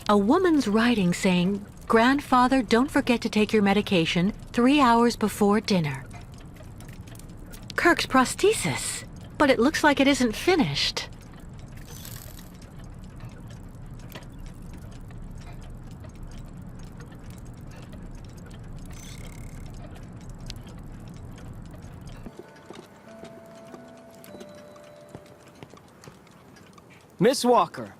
A woman's writing saying, "Grandfather, don't forget to take your medication 3 hours before dinner." Kirk's prosthesis, but it looks like it isn't finished. Miss Walker,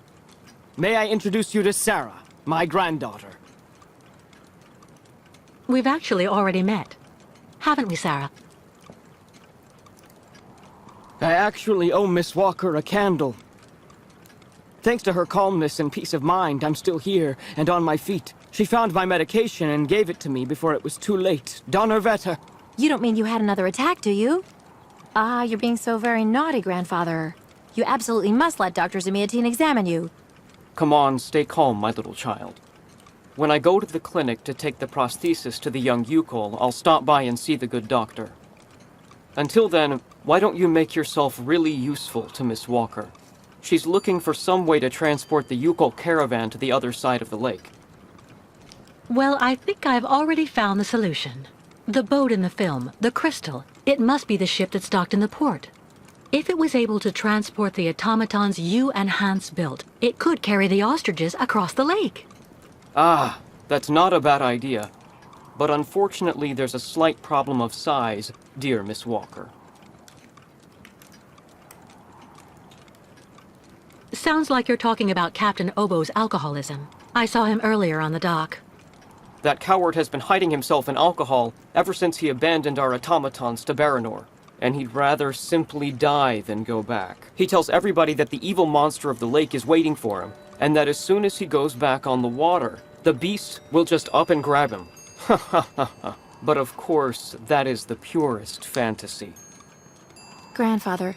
may I introduce you to Sarah, my granddaughter? We've actually already met, haven't we, Sarah? I actually owe Miss Walker a candle. Thanks to her calmness and peace of mind, I'm still here and on my feet. She found my medication and gave it to me before it was too late. Donnerwetter. You don't mean you had another attack, do you? Ah, you're being so very naughty, Grandfather. You absolutely must let Dr. Zamiatine examine you. Come on, stay calm, my little child. When I go to the clinic to take the prosthesis to the young Yukol, I'll stop by and see the good doctor. Until then, why don't you make yourself really useful to Miss Walker? She's looking for some way to transport the Yukol caravan to the other side of the lake. Well, I think I've already found the solution. The boat in the film, the Crystal, it must be the ship that's docked in the port. If it was able to transport the automatons you and Hans built, it could carry the ostriches across the lake. Ah, that's not a bad idea. But unfortunately, there's a slight problem of size, dear Miss Walker. Sounds like you're talking about Captain Obo's alcoholism. I saw him earlier on the dock. That coward has been hiding himself in alcohol ever since he abandoned our automatons to Baranor. And he'd rather simply die than go back. He tells everybody that the evil monster of the lake is waiting for him, and that as soon as he goes back on the water, the beast will just up and grab him. Ha ha ha ha. But of course, that is the purest fantasy. Grandfather,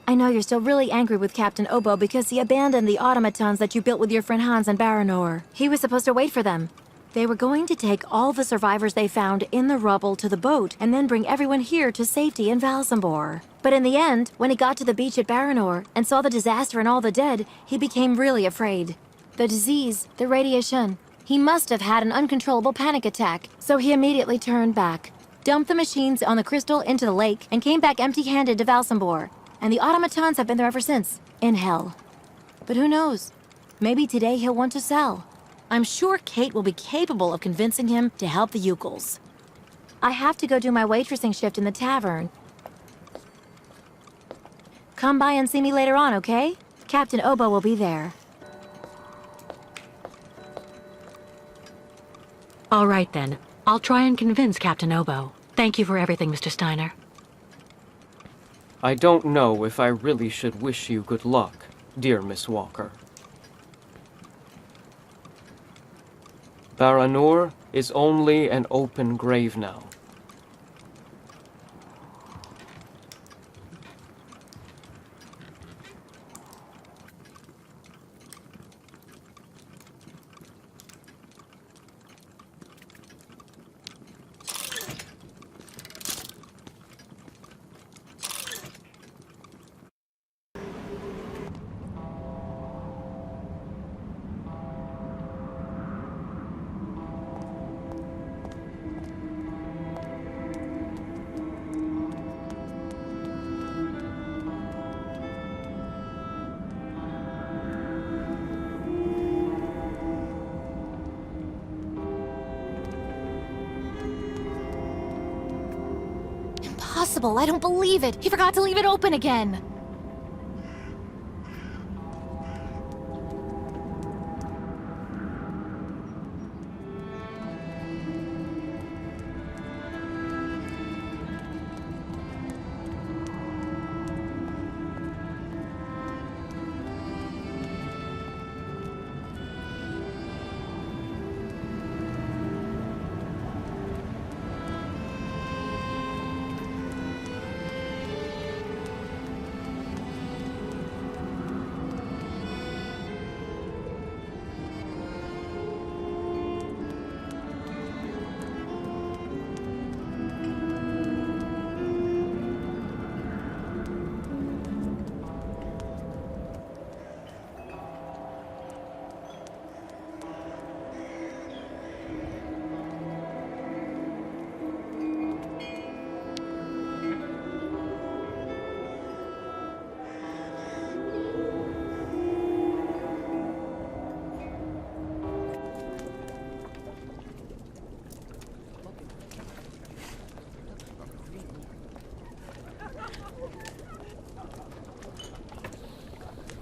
I know you're still really angry with Captain Obo because he abandoned the automatons that you built with your friend Hans and Baranor. He was supposed to wait for them. They were going to take all the survivors they found in the rubble to the boat and then bring everyone here to safety in Valsambor. But in the end, when he got to the beach at Baranor and saw the disaster and all the dead, he became really afraid. The disease, the radiation, he must have had an uncontrollable panic attack, so he immediately turned back, dumped the machines on the Crystal into the lake, and came back empty-handed to Valsambor. And the automatons have been there ever since, in hell. But who knows? Maybe today he'll want to sell. I'm sure Kate will be capable of convincing him to help the Yukols. I have to go do my waitressing shift in the tavern. Come by and see me later on, okay? Captain Obo will be there. All right then. I'll try and convince Captain Obo. Thank you for everything, Mr. Steiner. I don't know if I really should wish you good luck, dear Miss Walker. Baranor is only an open grave now. Impossible, I don't believe it. He forgot to leave it open again.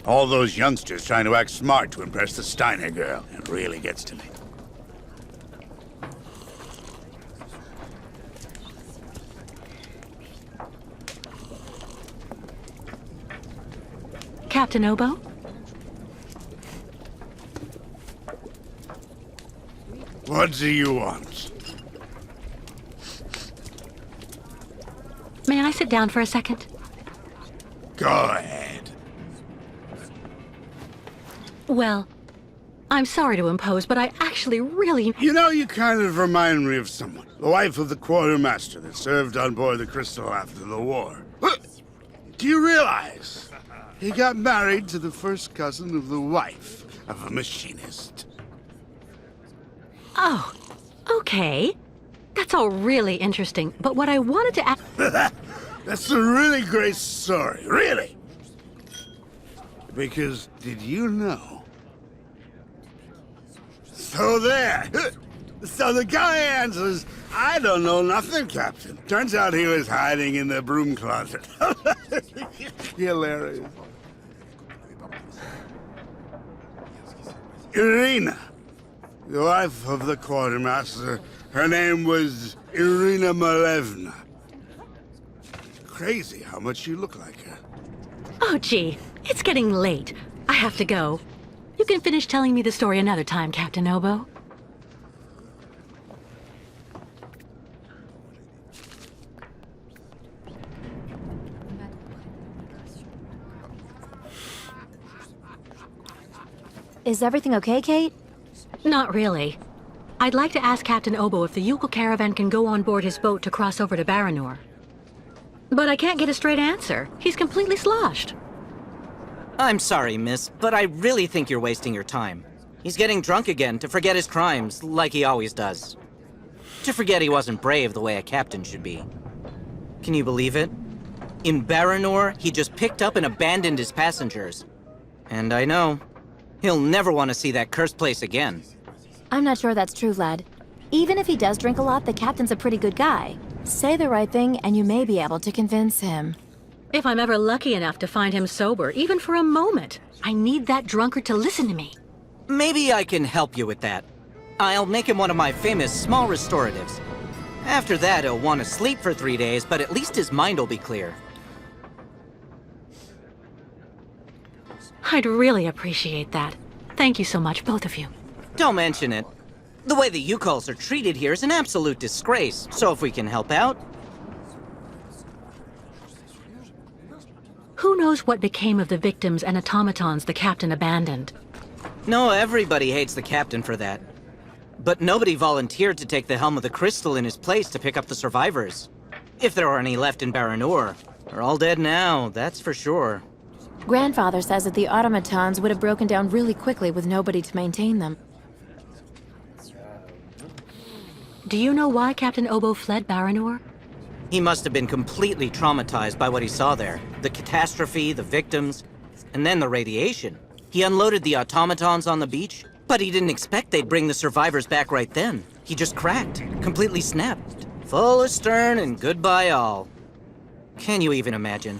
All those youngsters trying to act smart to impress the Steiner girl. It really gets to me. Captain Obo? What do you want? May I sit down for a second? Go ahead. Well, I'm sorry to impose, but I actually really... You know, you kind of remind me of someone. The wife of the quartermaster that served on board the Crystal after the war. Do you realize he got married to the first cousin of the wife of a machinist? Oh, okay. That's all really interesting, but what I wanted to ask... That's a really great story, really. Because, did you know? So there. So the guy answers, I don't know nothing, Captain. Turns out he was hiding in the broom closet. Hilarious. Irina, the wife of the quartermaster, her name was Irina Malevna. Crazy how much you look like her. Oh, gee, it's getting late. I have to go. You can finish telling me the story another time, Captain Obo. Is everything okay, Kate? Not really. I'd like to ask Captain Obo if the Yukon caravan can go on board his boat to cross over to Baranor. But I can't get a straight answer. He's completely sloshed. I'm sorry, miss, but I really think you're wasting your time. He's getting drunk again to forget his crimes, like he always does. To forget he wasn't brave the way a captain should be. Can you believe it? In Baranor, he just picked up and abandoned his passengers. And I know, he'll never want to see that cursed place again. I'm not sure that's true, lad. Even if he does drink a lot, the captain's a pretty good guy. Say the right thing, and you may be able to convince him. If I'm ever lucky enough to find him sober, even for a moment, I need that drunkard to listen to me. Maybe I can help you with that. I'll make him one of my famous small restoratives. After that, he'll want to sleep for 3 days, but at least his mind will be clear. I'd really appreciate that. Thank you so much, both of you. Don't mention it. The way the Yukols are treated here is an absolute disgrace, so if we can help out... Who knows what became of the victims and automatons the captain abandoned? No, everybody hates the captain for that. But nobody volunteered to take the helm of the Crystal in his place to pick up the survivors. If there are any left in Baranor, they're all dead now, that's for sure. Grandfather says that the automatons would have broken down really quickly with nobody to maintain them. Do you know why Captain Obo fled Baranor? He must have been completely traumatized by what he saw there. The catastrophe, the victims, and then the radiation. He unloaded the automatons on the beach, but he didn't expect they'd bring the survivors back right then. He just cracked, completely snapped. Full astern and goodbye all. Can you even imagine?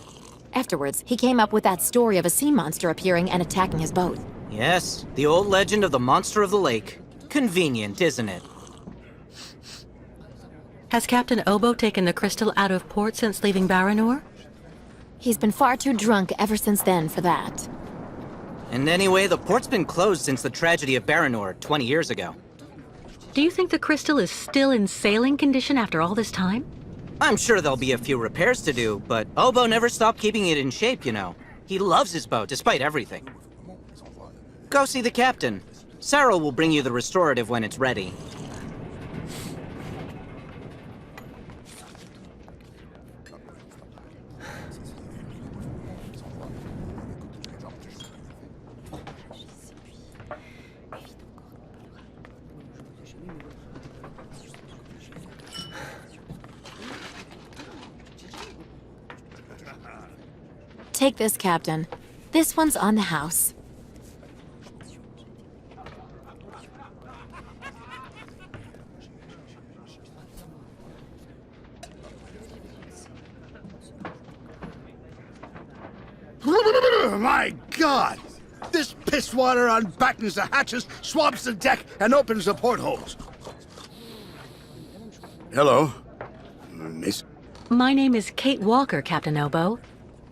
Afterwards, he came up with that story of a sea monster appearing and attacking his boat. Yes, the old legend of the monster of the lake. Convenient, isn't it? Has Captain Obo taken the crystal out of port since leaving Baranor? He's been far too drunk ever since then for that. And anyway, the port's been closed since the tragedy of Baranor 20 years ago. Do you think the crystal is still in sailing condition after all this time? I'm sure there'll be a few repairs to do, but Obo never stopped keeping it in shape, you know. He loves his boat, despite everything. Go see the captain. Sarah will bring you the restorative when it's ready. Take this, Captain. This one's on the house. My God! This pisswater unbattens the hatches, swabs the deck, and opens the portholes. Hello, Miss. My name is Kate Walker, Captain Obo.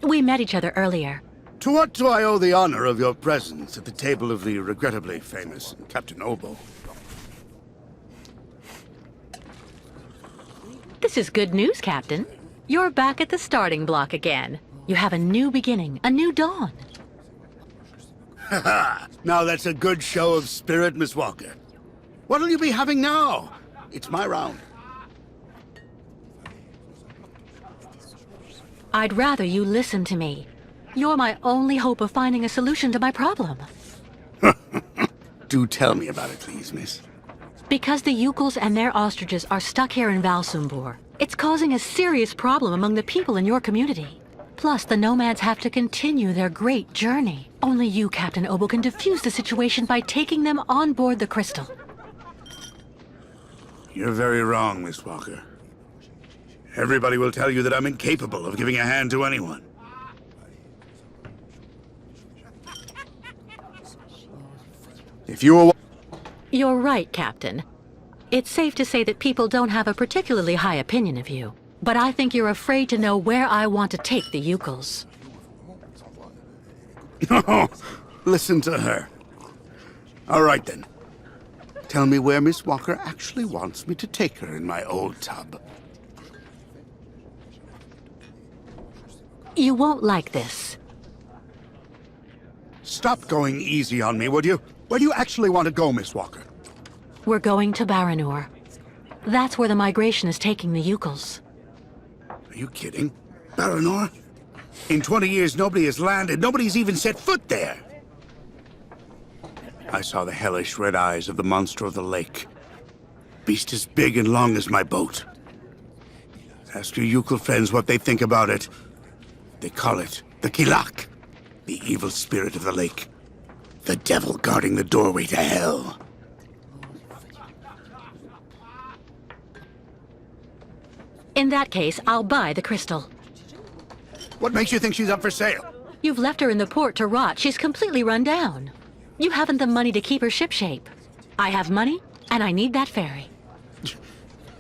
We met each other earlier. To what do I owe the honor of your presence at the table of the regrettably famous Captain Obo? This is good news, Captain. You're back at the starting block again. You have a new beginning, a new dawn. Now that's a good show of spirit, Miss Walker. What'll you be having now? It's my round. I'd rather you listen to me. You're my only hope of finding a solution to my problem. Do tell me about it, please, miss. Because the Yukels and their ostriches are stuck here in Valsumbor, it's causing a serious problem among the people in your community. Plus, the nomads have to continue their great journey. Only you, Captain Obo, can defuse the situation by taking them on board the crystal. You're very wrong, Miss Walker. Everybody will tell you that I'm incapable of giving a hand to anyone. If you were... You're right, Captain. It's safe to say that people don't have a particularly high opinion of you. But I think you're afraid to know where I want to take the Yukels. Oh, listen to her. All right, then. Tell me where Miss Walker actually wants me to take her in my old tub. You won't like this. Stop going easy on me, would you? Where do you actually want to go, Miss Walker? We're going to Baranor. That's where the migration is taking the Yukels. Are you kidding? Baranor? In 20 years, nobody has landed. Nobody's even set foot there. I saw the hellish red eyes of the monster of the lake. Beast as big and long as my boat. Ask your Yukel friends what they think about it. They call it the Kilak, the evil spirit of the lake. The devil guarding the doorway to hell. In that case, I'll buy the crystal. What makes you think she's up for sale? You've left her in the port to rot. She's completely run down. You haven't the money to keep her shipshape. I have money, and I need that ferry.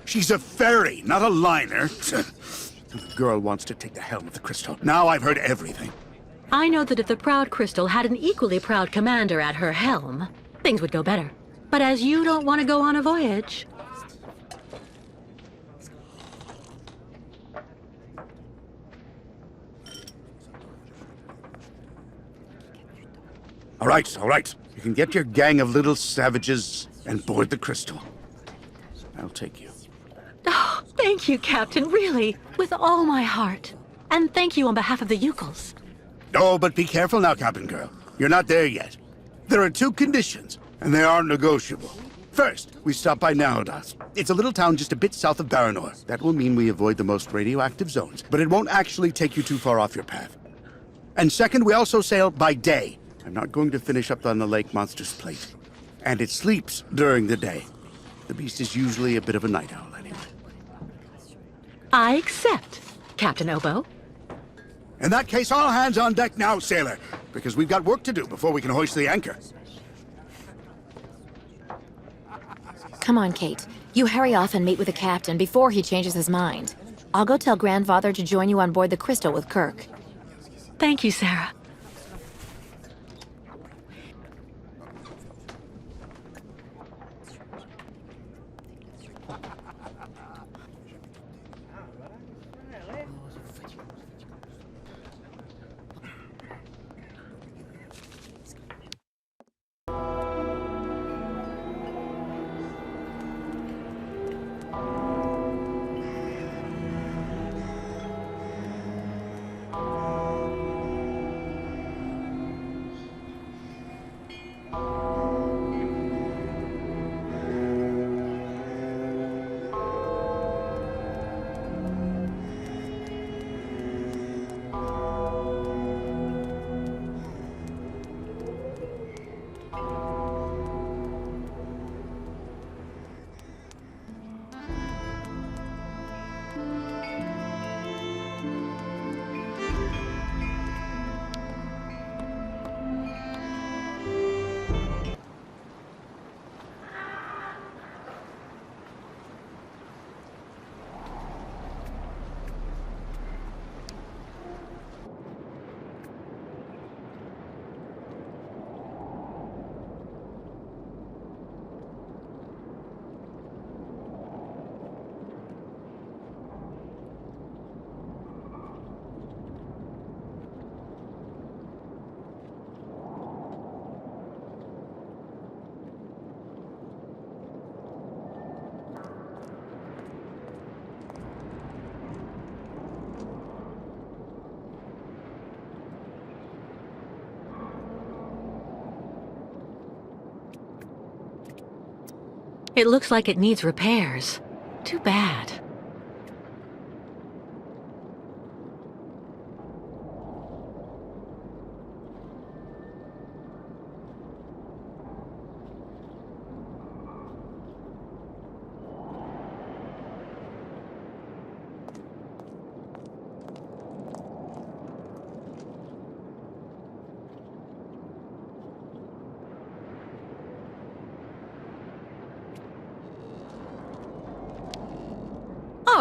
She's a ferry, not a liner. The girl wants to take the helm of the crystal. Now I've heard everything. I know that if the Proud Crystal had an equally proud commander at her helm, things would go better. But as you don't want to go on a voyage... All right. You can get your gang of little savages and board the crystal. I'll take you. Oh, thank you, Captain, really, with all my heart. And thank you on behalf of the Yukels. Oh, but be careful now, Captain Girl. You're not there yet. There are two conditions, and they are negotiable. First, we stop by Narodas. It's a little town just a bit south of Baranor. That will mean we avoid the most radioactive zones, but it won't actually take you too far off your path. And second, we also sail by day. I'm not going to finish up on the lake monster's plate. And it sleeps during the day. The beast is usually a bit of a night owl anyway. I accept, Captain Obo. In that case, all hands on deck now, sailor, because we've got work to do before we can hoist the anchor. Come on, Kate. You hurry off and meet with the captain before he changes his mind. I'll go tell Grandfather to join you on board the Crystal with Kirk. Thank you, Sarah. It looks like it needs repairs. Too bad.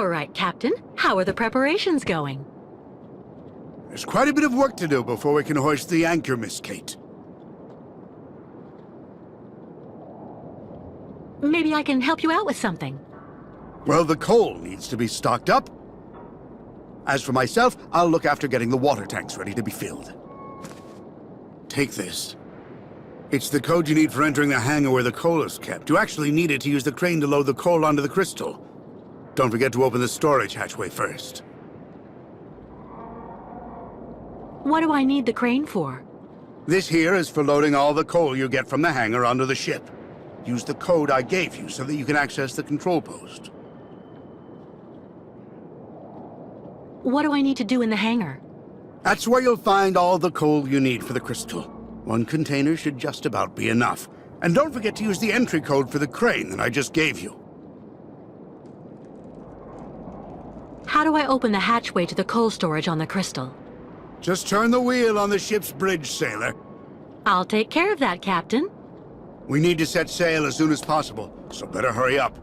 All right, Captain. How are the preparations going? There's quite a bit of work to do before we can hoist the anchor, Miss Kate. Maybe I can help you out with something. Well, the coal needs to be stocked up. As for myself, I'll look after getting the water tanks ready to be filled. Take this. It's the code you need for entering the hangar where the coal is kept. You actually need it to use the crane to load the coal onto the crystal. Don't forget to open the storage hatchway first. What do I need the crane for? This here is for loading all the coal you get from the hangar onto the ship. Use the code I gave you so that you can access the control post. What do I need to do in the hangar? That's where you'll find all the coal you need for the crystal. One container should just about be enough. And don't forget to use the entry code for the crane that I just gave you. How do I open the hatchway to the coal storage on the crystal? Just turn the wheel on the ship's bridge, sailor. I'll take care of that, Captain. We need to set sail as soon as possible, so better hurry up.